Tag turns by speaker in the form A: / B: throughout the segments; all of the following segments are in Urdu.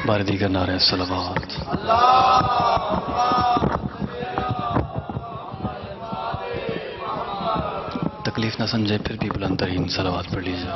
A: بار دیگر نعرہ صلوات. تکلیف نہ سمجھے پھر بھی بلند ترین صلوات پڑھ لیجیے.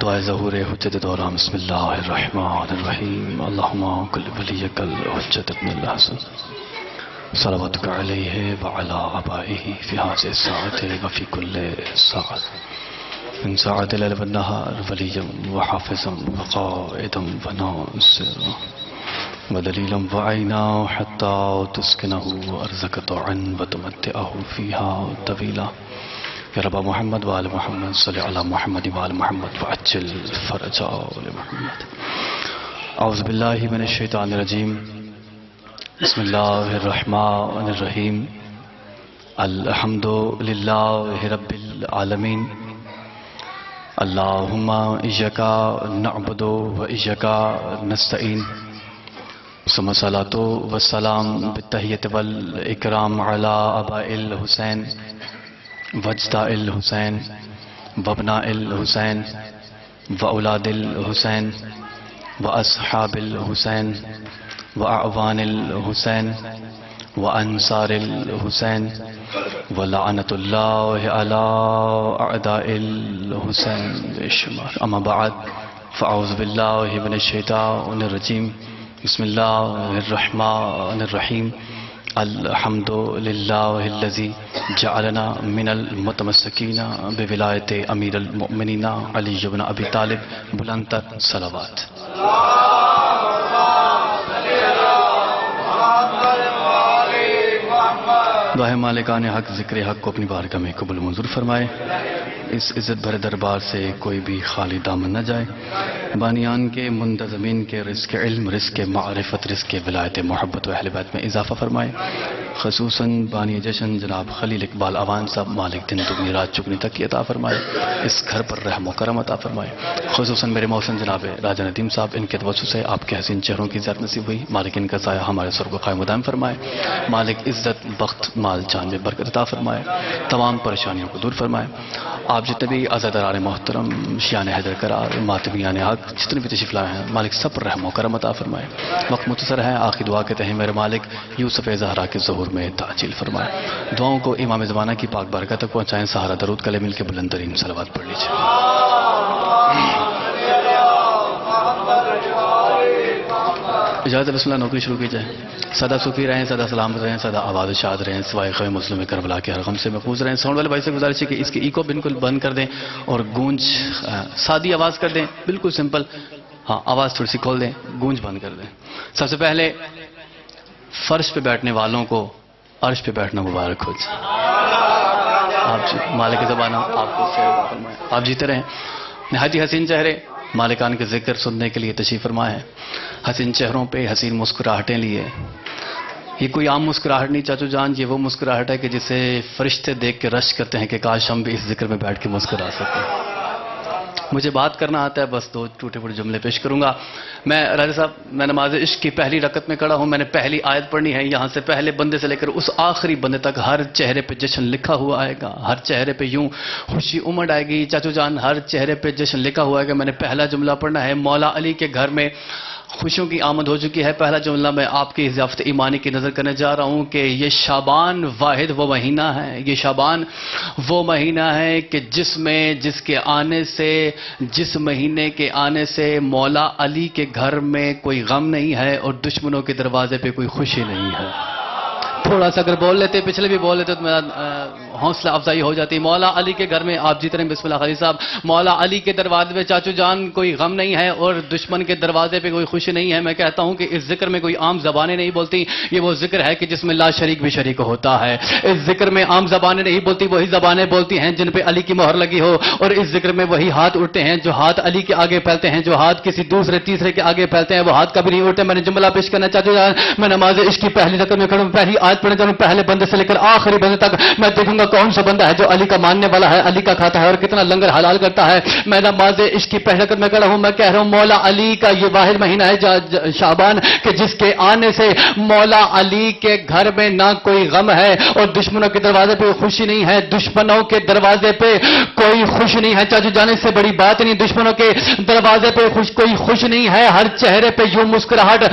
A: دعائے ظہور حجت دوران. بسم اللہ الرحمن الرحیم. اللہم کل ولیک الحجت ابن الحسن صلواتک علیہ وعلا آبائہ فی هذه الساعة وفی کل ساعة من ساعة الليل والنهار وليا وحافظا وقائدا وناصرا ودليلا وعينا حتى تسكنه أرزك طوعا وتمتعه فيها طويلا. يا رب محمد وآل محمد صل على محمد وآل محمد وعجل فرج آل محمد. أعوذ بالله من الشيطان الرجيم. بسم الله الرحمن الرحيم. الحمد لله رب العالمين. اللهم إياك نعبد وإياك نستعين. ثم الصلاة والسلام بالتحية والإكرام على آباء الحسين وأجداء الحسين وابناء الحسين وأولاد الحسين وأصحاب الحسين وأعوان الحسين وأنصار الحسين ولعنة الله على أعداء الحسين بشمار. أما بعد فأعوذ بالله من الشيطان الرجيم. بسم الله الرحمن الرحيم. الحمد لله الذي جعلنا من المتمسكين بولاية أمير المؤمنين علي بن أبي طالب. بلند صلوات. دعائے مالکان حق ذکر حق کو اپنی بارگاہ میں قبول منظور فرمائے. اس عزت بھرے دربار سے کوئی بھی خالی دامن نہ جائے. بانیان کے منتظمین کے رزق علم، رزق معرفت، رزق ولایت محبت و اہل بیت میں اضافہ فرمائے. خصوصاً بانی جشن جناب خلیل اقبال اوان صاحب مالک دن دگنی رات چگنی تک کی عطا فرمائے. اس گھر پر رحم و کرم عطا فرمائے. خصوصاً میرے محسن جناب راجہ ندیم صاحب، ان کے توسط سے آپ کے حسین چہروں کی زیارت نصیب ہوئی. مالک ان کا سایہ ہمارے سر کو قائم و دائم فرمائے. مالک عزت بخت مال جان میں برکت عطا فرمائے. تمام پریشانیوں کو دور فرمائے. آپ جتنے بھی عزاداران محترم، شیعان حیدر قرار، ماتمیان حق جتنے بھی تشریف لائے ہیں، مالک سب پر رحم و کرم عطا فرمائے. وقت مختصر ہے، آخری دعا کہتے ہیں میرے مالک یوسف زہرا کے ظہور میں تعجیل فرمائے. دعاؤں کو امام زمانہ کی پاک برکت تک پہنچائیں. سہارا درود کلے مل کے بلند ترین صلوات پڑھ لیجیے. اجازت بسم اللہ نوکری شروع کی جائے. سدا صوفی رہیں، سدا سلامت رہیں، سدا آباد و شاد رہیں، سوائے خواہ مسلم کربلا کے ہر غم سے محفوظ رہیں. ساؤنڈ والے بھائی سے گزارش ہے کہ اس کے ایکو بالکل بند کر دیں اور گونج سادی آواز کر دیں، بالکل سمپل. ہاں آواز تھوڑی سی کھول دیں، گونج بند کر دیں. سب سے پہلے فرش پہ بیٹھنے والوں کو عرش پہ بیٹھنا مبارک ہو جائے. آپ مالک زبانہ آپ کو فرمائے. آپ جیتے رہیں. نہایت ہی حسین چہرے مالکان کے ذکر سننے کے لیے تشریف فرما ہے. حسین چہروں پہ حسین مسکراہٹیں لیے. یہ کوئی عام مسکراہٹ نہیں چاچو جان، یہ وہ مسکراہٹ ہے کہ جسے فرشتے دیکھ کے رش کرتے ہیں کہ کاش ہم بھی اس ذکر میں بیٹھ کے مسکرا سکیں. مجھے بات کرنا آتا ہے، بس دو ٹوٹے پھوٹے جملے پیش کروں گا. میں راجہ صاحب، میں نماز عشق کی پہلی رکعت میں کھڑا ہوں. میں نے پہلی آیت پڑھنی ہے. یہاں سے پہلے بندے سے لے کر اس آخری بندے تک ہر چہرے پہ جشن لکھا ہوا آئے گا. ہر چہرے پہ یوں خوشی امڑ آئے گی. چاچو جان ہر چہرے پہ جشن لکھا ہوا ہے. میں نے پہلا جملہ پڑھنا ہے. مولا علی کے گھر میں خوشیوں کی آمد ہو چکی ہے. پہلا جملہ میں آپ کی ضیافت ایمانی کی نظر کرنے جا رہا ہوں کہ یہ شعبان واحد وہ مہینہ ہے، یہ شعبان وہ مہینہ ہے کہ جس کے آنے سے، جس مہینے کے آنے سے مولا علی کے گھر میں کوئی غم نہیں ہے اور دشمنوں کے دروازے پہ کوئی خوشی نہیں ہے. تھوڑا سا اگر بول لیتے، پچھلے بھی بول لیتے تو میرا حوصلہ افزائی ہو جاتی. مولا علی کے گھر میں آپ جیتے رہیں. بسم اللہ خلیل صاحب. مولا علی کے دروازے پہ چاچو جان کوئی غم نہیں ہے اور دشمن کے دروازے پہ کوئی خوشی نہیں ہے. میں کہتا ہوں کہ اس ذکر میں کوئی عام زبانیں نہیں بولتی. یہ وہ ذکر ہے کہ جس میں لا شریک بھی شریک ہوتا ہے. اس ذکر میں عام زبانیں نہیں بولتی، وہی زبانیں بولتی ہیں جن پہ علی کی مہر لگی ہو. اور اس ذکر میں وہی ہاتھ اٹھتے ہیں جو ہاتھ علی کے آگے پھیلتے ہیں. جو ہاتھ کسی دوسرے تیسرے کے آگے پھیلتے ہیں وہ ہاتھ کبھی نہیں اٹھتے. میں نے جملہ پیش کرنا چاچو جان. میں نماز عشق کی پہلی رکعت میں کھڑا ہوں. پہلی
B: آیت پڑھنے جا رہا ہوں، پہلے بندے سے لے کر آخری بندے تک. میں دیکھوں گا کون سا بندہ ہے جو علی کا ماننے والا ہے، علی کا کھاتا ہے اور کتنا لنگر حلال کرتا ہے. میں نماز عشق کی پہلے کر میں کہہ رہا ہوں، میں کہہ رہا ہوں مولا علی کا یہ واحد مہینہ ہے شعبان کہ جس کے آنے سے مولا علی کے گھر میں نہ کوئی غم ہے اور دشمنوں کے دروازے پہ خوشی نہیں ہے. دشمنوں کے دروازے پہ کوئی خوش نہیں ہے. چاچو جانے سے بڑی بات نہیں، دشمنوں کے دروازے پہ کوئی خوش نہیں ہے. ہر چہرے پہ یوں مسکراہٹ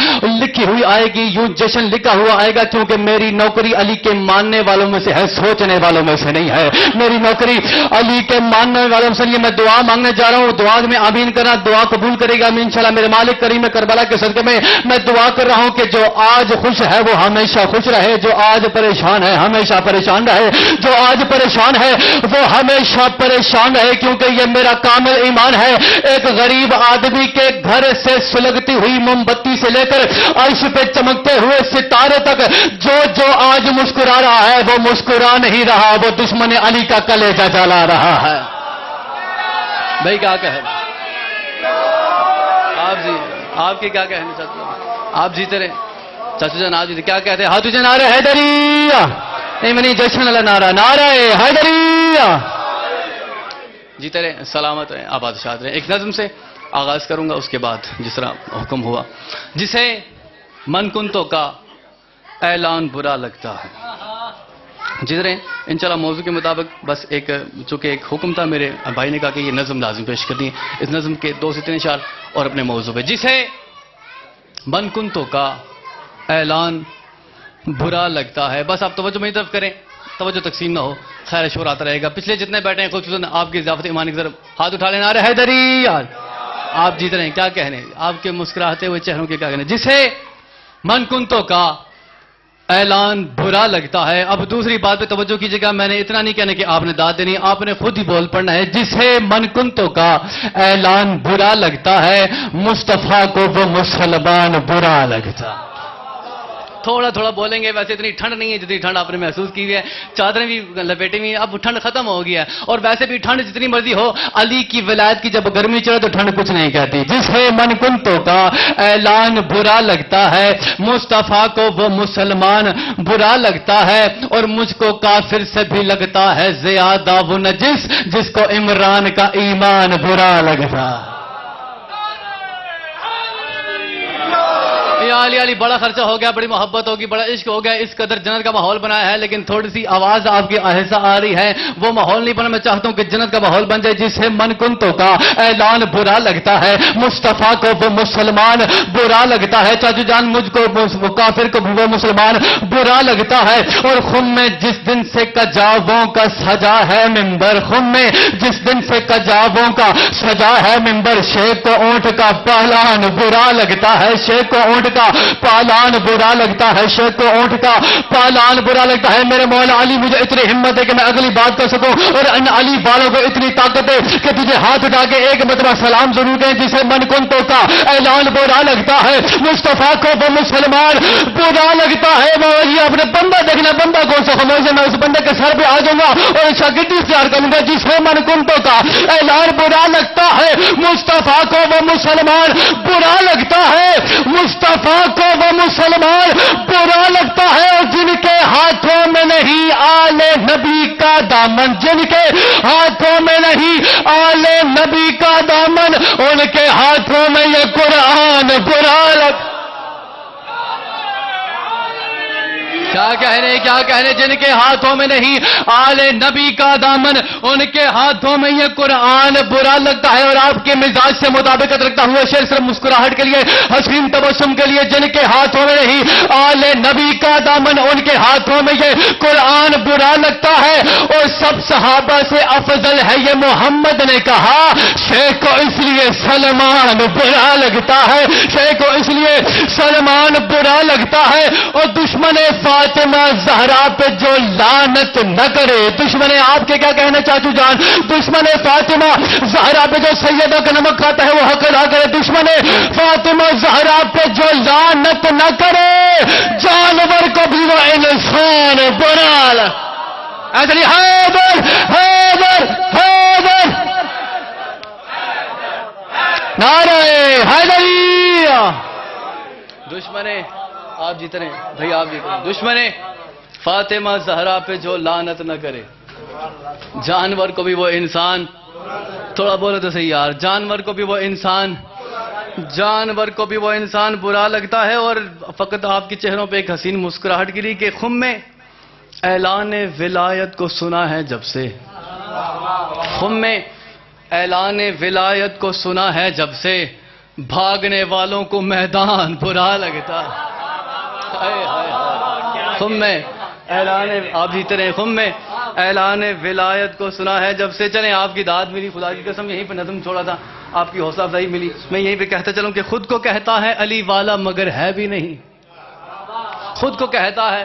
B: لکھی ہوئی آئے گی، یوں جشن لکھا ہوا آئے گا، کیونکہ میری نوکری علی کے ماننے والوں میں سے ہے، سوچنے والوں میں سے نہیں ہے. میری نوکری علی کے ماننے والوں سے. میں دعا مانگنے جا رہا ہوں، دعا میں آمین کرنا، دعا قبول کرے گا انشاءاللہ میرے مالک کریم کربلا کے صدقے میں دعا کر رہا ہوں کہ جو آج خوش ہے وہ ہمیشہ خوش رہے، جو آج پریشان ہے ہمیشہ پریشان رہے، جو آج پریشان ہے وہ ہمیشہ پریشان رہے، کیونکہ یہ میرا کامل ایمان ہے. ایک غریب آدمی کے گھر سے سلگتی ہوئی موم بتی سے لے کر عرش پہ چمکتے ہوئے ستارے تک جو آج مسکرا رہا ہے وہ مسکرا نہیں رہا، وہ دشمن علی کا کلیجہ جلا رہا ہے. بھائی کیا کہے آپ جی، آپ کے کیا کہنے چاہتے ہیں؟ آپ جیتے رہے چاچو جان، آپ جیتے کیا کہتے ہیں؟ ہاتھ تجھے نعرہ حیدری ایمنی جشن اللہ نعرہ حیدری. جیتے رہے، سلامت رہے، آباد شاد رہے. ایک نظم سے آغاز کروں گا، اس کے بعد جس طرح حکم ہوا. جسے من کنتوں کا اعلان برا لگتا ہے. جیتے رہے انشاءاللہ. موضوع کے مطابق بس ایک چونکہ ایک حکم تھا، میرے بھائی نے کہا کہ یہ نظم لازم پیش کر دیں. اس نظم کے 2 سے 3 اشعار اور اپنے موضوع پہ. جسے من کنتوں کا اعلان برا لگتا ہے. بس آپ توجہ میری طرف کریں، توجہ تقسیم نہ ہو، خیر شور آتا رہے گا. پچھلے جتنے بیٹھے ہیں خصوصاً آپ کی اضافت ایمانی کی طرف ہاتھ اٹھا لینا. ارے حیدری آپ جیت رہے ہیں، کیا کہنے آپ کے مسکراتے ہوئے چہروں کے کیا کہنے. جسے من کنتوں کا اعلان برا لگتا ہے. اب دوسری بات پہ توجہ کیجیے گا، میں نے اتنا نہیں کہنے کہ آپ نے داد دینی، آپ نے خود ہی بول پڑنا ہے. جسے من کنتوں کا اعلان برا لگتا ہے، مصطفیٰ کو وہ مسلمان برا لگتا. تھوڑا تھوڑا بولیں گے، ویسے اتنی ٹھنڈ نہیں ہے جتنی ٹھنڈ آپ نے محسوس کی ہوئی ہے. چادریں بھی لپیٹی ہوئی ہیں، اب ٹھنڈ ختم ہو گیا ہے. اور ویسے بھی ٹھنڈ جتنی مرضی ہو، علی کی ولایت کی جب گرمی چڑھے تو ٹھنڈ کچھ نہیں کہتی. جسے من کنتوں کا اعلان برا لگتا ہے، مصطفیٰ کو وہ مسلمان برا لگتا ہے. اور مجھ کو کافر سے بھی لگتا ہے زیادہ وہ نجس جس کو عمران کا ایمان برا لگتا. علی علی بڑا خرچہ ہو گیا، بڑی محبت ہوگی، بڑا عشق ہو گیا، اس قدر جنت کا ماحول بنایا ہے، لیکن تھوڑی سی آواز آپ کی آہستہ آ رہی ہے. وہ ماحول نہیں بنا، میں چاہتا ہوں کہ جنت کا ماحول بن جائے. جسے من کنتوں کا اعلان برا لگتا ہے، مصطفیٰ کو وہ مسلمان برا لگتا ہے. چاچو جان مجھ کو وہ کافر کو وہ مسلمان برا لگتا ہے. اور خم میں جس دن سے کجاووں کا سجا ہے ممبر، خم میں جس دن سے کجاووں کا سجا ہے ممبر، شیخ کو اونٹ کا پہلان برا لگتا ہے، شیخ کو اونٹ کا پالان برا لگتا ہے، شیخ کو اونٹ کا پالان برا لگتا ہے. میرے مولا علی مجھے اتنی ہمت ہے کہ میں اگلی بات کر سکوں، اور ان علی والوں کو اتنی طاقت ہے کہ تجھے ہاتھ اٹھا کے ایک مرتبہ سلام ضرور دیں. جسے من کنتوں کا اعلان برا لگتا ہے، مصطفیٰ کو وہ مسلمان برا لگتا ہے. یہ اپنے بندہ دیکھنا، بندہ کون سا خاموش ہے، میں اس بندے کے سر پہ آ جاؤں گا اور شاگردی اختیار کروں گا. جسے من کنتوں کا اعلان برا لگتا ہے، مصطفیٰ کو وہ مسلمان برا لگتا ہے، مصطفیٰ کو وہ مسلمان برا لگتا ہے. اور جن کے ہاتھوں میں نہیں آل نبی کا دامن، جن کے ہاتھوں میں نہیں آل نبی کا دامن، ان کے ہاتھوں میں یہ قرآن برا لگتا. کیا کہنے جن کے ہاتھوں میں نہیں آل نبی کا دامن، ان کے ہاتھوں میں یہ قرآن برا لگتا ہے. اور آپ کے مزاج سے مطابقت رکھتا ہوا شعر صرف مسکراہٹ کے لیے، حسین تبسم کے لیے. جن کے ہاتھوں میں نہیں آل نبی کا دامن، ان کے ہاتھوں میں یہ قرآن برا لگتا ہے. اور سب صحابہ سے افضل ہے یہ محمد نے کہا، شیخ کو اس لیے سلمان برا لگتا ہے، شیخ کو اس لیے سلمان برا لگتا ہے. اور دشمن فاطمہ زہرا پہ جو لعنت نہ کرے، دشمن آپ کے کیا کہنے چاچو جان، دشمن فاطمہ زہرا پہ جو سیدہ کا نمک کھاتا ہے وہ حق ادا کرے. دشمن فاطمہ زہرا پہ جو لعنت نہ کرے، جانور کو بھی وہ انسان برا لگتا. ایسا نہیں، حیدر حیدر حیدر، نعرہ حیدری. دشمن آپ جیت رہے ہیں بھائی، آپ جیت رہے ہیں. فاطمہ زہرا پہ جو لعنت نہ کرے. جانور کو بھی وہ انسان، تھوڑا بولو تو صحیح یار، جانور کو بھی وہ انسان برا لگتا ہے. اور فقط آپ کے چہروں پہ ایک حسین مسکراہٹ گری کہ خم میں اعلان ولایت کو سنا ہے جب سے، خم میں اعلان ولایت کو سنا ہے جب سے، بھاگنے والوں کو میدان برا لگتا. خم میں اعلان، آپ جیتے رہے، خم میں اعلان ولایت کو سنا ہے جب سے. چلیں آپ کی داد ملی، خدا کی قسم یہیں پہ نظم چھوڑا تھا، آپ کی حوصلہ افزائی ملی، میں یہیں پہ کہتا چلوں کہ خود کو کہتا ہے علی والا مگر ہے بھی نہیں، خود کو کہتا ہے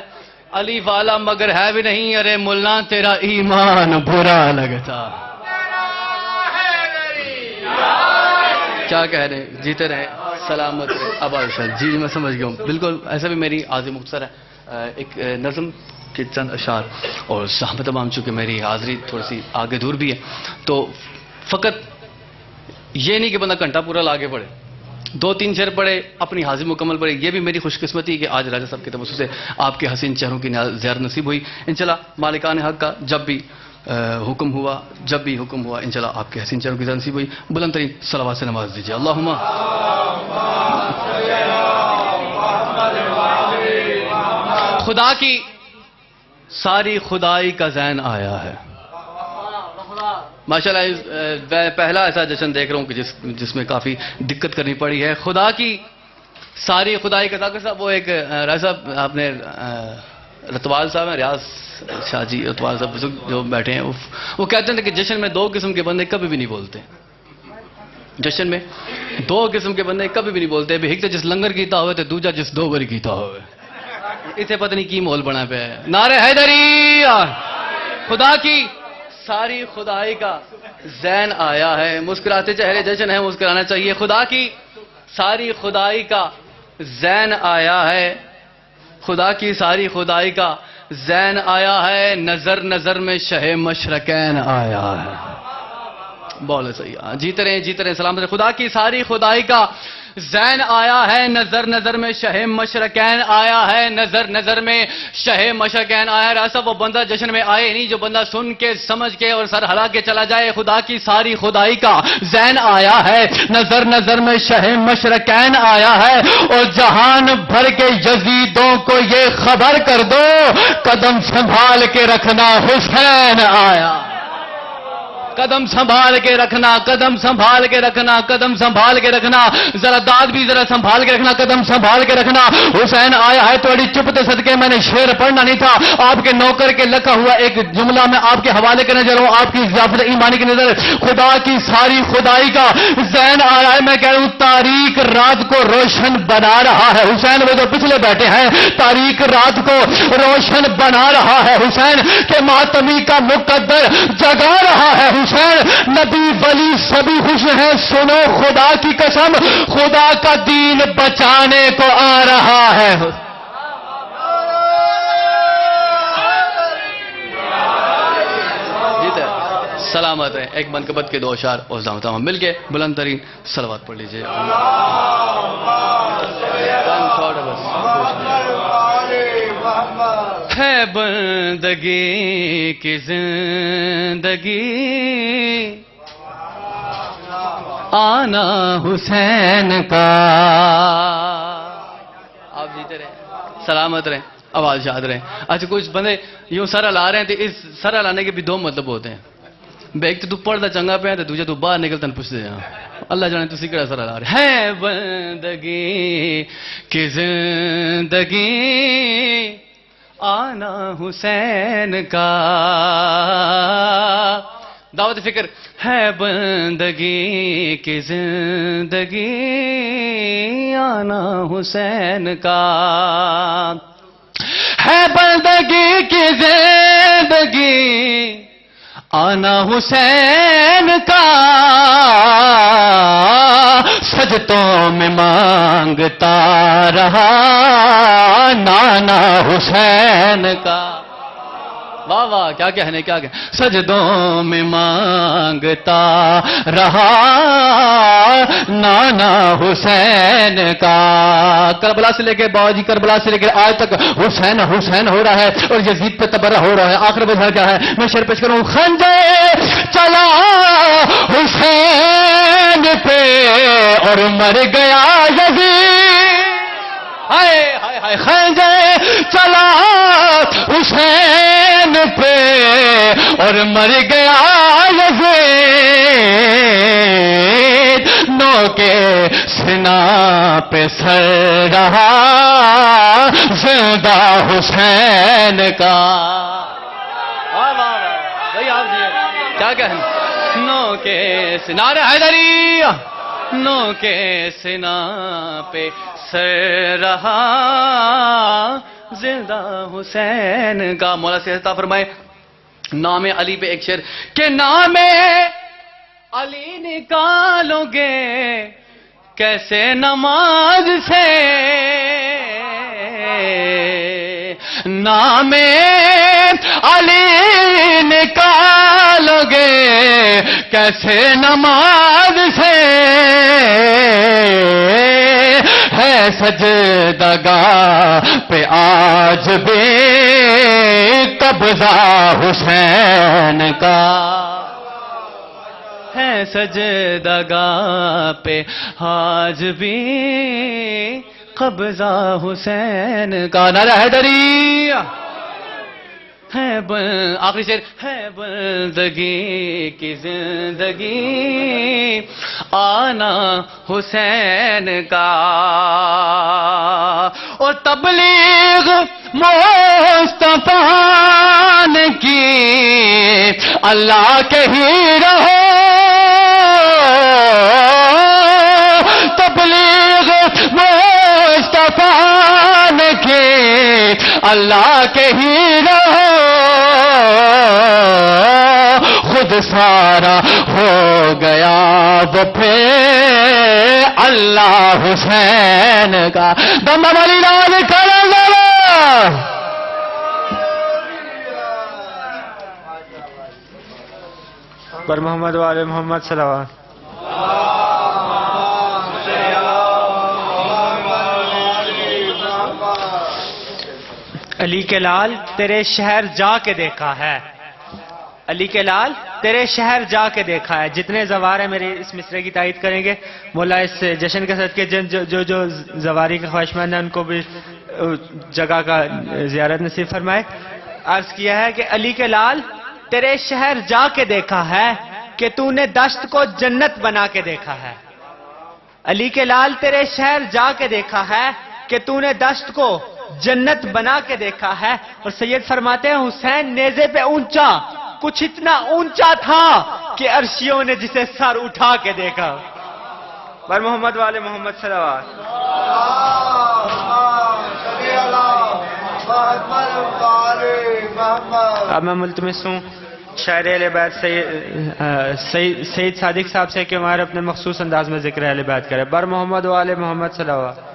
B: علی والا مگر ہے بھی نہیں. ارے ملا تیرا ایمان برا لگتا. کیا کہہ رہے ہیں، جیتے رہے، سلامت رہے. آباد شاہ جی میں سمجھ گیا ہوں بالکل. ایسا بھی میری عازم مختصر ہے، ایک نظم کے چند اشعار، اور صحابہ تمام چونکہ میری حاضری تھوڑی سی آگے دور بھی ہے، تو فقط یہ نہیں کہ بندہ گھنٹہ پورا لاگے پڑے، 2-3 شعر پڑھے، اپنی حاضری مکمل پڑھے. یہ بھی میری خوش قسمتی ہے کہ آج راجہ صاحب کے توسط سے آپ کے حسین چہروں کی زیارت نصیب ہوئی. انشاءاللہ مالکان حق کا جب بھی حکم ہوا انشاءاللہ آپ کے حسین چہروں کی زیارت نصیب ہوئی. بلند ترین صلوات سے نواز دیجیے. اللہم خدا کی ساری خدائی کا زین آیا ہے. ماشاءاللہ پہلا ایسا جشن دیکھ رہا ہوں کہ جس میں کافی دقت کرنی پڑی ہے. خدا کی ساری خدائی کا ذاکر صاحب، وہ ایک راج صاحب آپ نے رتوال صاحب ہیں، ریاض شاہ جی رتوال صاحب جو بیٹھے ہیں، وہ کہتے ہیں کہ جشن میں 2 قسم کے بندے کبھی بھی نہیں بولتے. جشن میں 2 قسم کے بندے کبھی بھی نہیں بولتے. ایک تو جس لنگر کیتا ہوئے تو دوجا جس 2 بری کیتا ہوئے. اسے پتہ نہیں کی مول بنا پہ ہے. نعرہ حیدری. خدا کی ساری خدائی کا زین آیا ہے. مسکراتے چہرے جشن ہے، مسکرانا چاہیے. خدا کی ساری خدائی کا زین آیا ہے، خدا کی ساری خدائی کا زین آیا ہے. نظر نظر میں شہ مشرقین آیا ہے. بولے صحیح. جیتے رہے سلامت رہے. خدا کی ساری خدائی کا زین آیا ہے. نظر نظر میں شہ مشرقین آیا ہے. نظر نظر میں شہ مشرقین آیا ہے. ایسا وہ بندہ جشن میں آئے نہیں جو بندہ سن کے سمجھ کے اور سر ہلا کے چلا جائے. خدا کی ساری خدائی کا زین آیا ہے. نظر نظر میں شہ مشرقین آیا ہے. اور جہان بھر کے یزیدوں کو یہ خبر کر دو، قدم سنبھال کے رکھنا حسین آیا. قدم سنبھال کے رکھنا، قدم سنبھال کے رکھنا، قدم سنبھال کے رکھنا. ذرا داد بھی ذرا سنبھال کے رکھنا، قدم سنبھال کے رکھنا. حسین آیا ہے. تھوڑی چپتے صدقے میں نے شعر پڑھنا نہیں تھا. آپ کے نوکر کے لکھا ہوا ایک جملہ میں آپ کے حوالے کرنے جا رہا ہوں، آپ کی ضیافت ایمانی کی نظر. خدا کی ساری خدائی کا زین آیا ہے. میں کہہ رہا ہوں تاریک رات کو روشن بنا رہا ہے حسین. وہ جو پچھلے بیٹھے ہیں، تاریک رات کو روشن بنا رہا ہے حسین. کہ ماتمی کا مقدر جگا رہا ہے حسین. نبی ولی سبھی خوش ہیں. سنو خدا کی قسم، خدا کا دین بچانے کو آ رہا ہے. سلامت ہے. ایک منقبت کے 2 اشعار اور تمام مل کے بلند ترین صلوات پڑھ لیجئے. ہے بندگی کی زندگی آنا حسین کا. آپ جیتے رہیں، سلامت رہیں، آواز شاد رہیں. اچھا کچھ بندے یوں سر ہلا رہے ہیں تو اس سر ہلانے کے بھی 2 مطلب ہوتے ہیں. ایک تو پڑھتا چنگا پہ ہے تو دوجا تو باہر نکلتا پوچھتے ہیں اللہ جانے تو کہڑا سر ہلا رہے ہیں. بندگی کی زندگی آنا حسین کا. دعوت فکر ہے بندگی کی زندگی آنا حسین کا. ہے بندگی کی زندگی آنا حسین کا. سجدوں میں مانگتا رہا نانا حسین کا. واہ واہ، کیا کہنے کیا کہنے، سجدوں میں مانگتا رہا نانا حسین کا، کربلا سے لے کے باجی کربلا سے لے کے آج تک حسین حسین ہو رہا ہے اور یزید پہ تبرہ ہو رہا ہے. آخر بجھا کیا ہے، میں شعر پیش کروں، خنجر چلا حسین پہ اور مر گیا یزید، ہائے ہائے ہائے، خنجر چلا حسین پہ اور مر گیا یزید، نو کے سنا پہ سر رہا زندہ حسین کا. بھائی آپ جی کیا کہیں، نو کے سنا حیدری، نو کے سنا پہ سر رہا زندہ حسین کا. مولا سے عطا فرمائے نام علی پہ ایک شعر کہ نام علی نکالو گے کیسے نماز سے، نام علی نکالو گے کیسے نماز سے، ہے سجدگاہ پہ آج بھی قبضہ حسین کا، ہے سجدگاہ پہ آج بھی قبضہ حسین کا. نعرہ حیدری ہے آخری شعر، ہے بندگی کی زندگی آنا حسین کا، اور تبلیغ مصطفیٰ نے کی اللہ کے ہی رہو، تبلیغ مصطفیٰ نے کی اللہ کے ہی رہو، خود سارا ہو گیا وہ پھر اللہ حسین کا. دم والی راز کرم
C: پر محمد والے محمد صلوات. علی کے لال تیرے شہر جا کے دیکھا ہے، علی کے لال تیرے شہر جا کے دیکھا ہے. جتنے زوار ہیں میرے اس مصرے کی تائید کریں گے. مولا اس جشن کے صدقے جو زواری کے خواہشمند ہیں ان کو بھی جگہ کا زیارت نصیب فرمائے. عرض کیا ہے کہ علی کے لال تیرے شہر جا کے دیکھا ہے کہ تو نے دشت کو جنت بنا کے دیکھا ہے. علی کے لال تیرے شہر جا کے دیکھا ہے کہ تو نے دشت کو جنت بنا کے دیکھا ہے. اور سید فرماتے ہیں حسین نیزے پہ اونچا، کچھ اتنا اونچا تھا کہ عرشیوں نے جسے سر اٹھا کے دیکھا. بر محمد والے محمد صلوات. اب میں ملتمس ہوں شاعر اہل بیت سید صادق صاحب سے کہ ہمارے اپنے مخصوص انداز میں ذکر اہل بیت کرے. بر محمد والے محمد صلوات.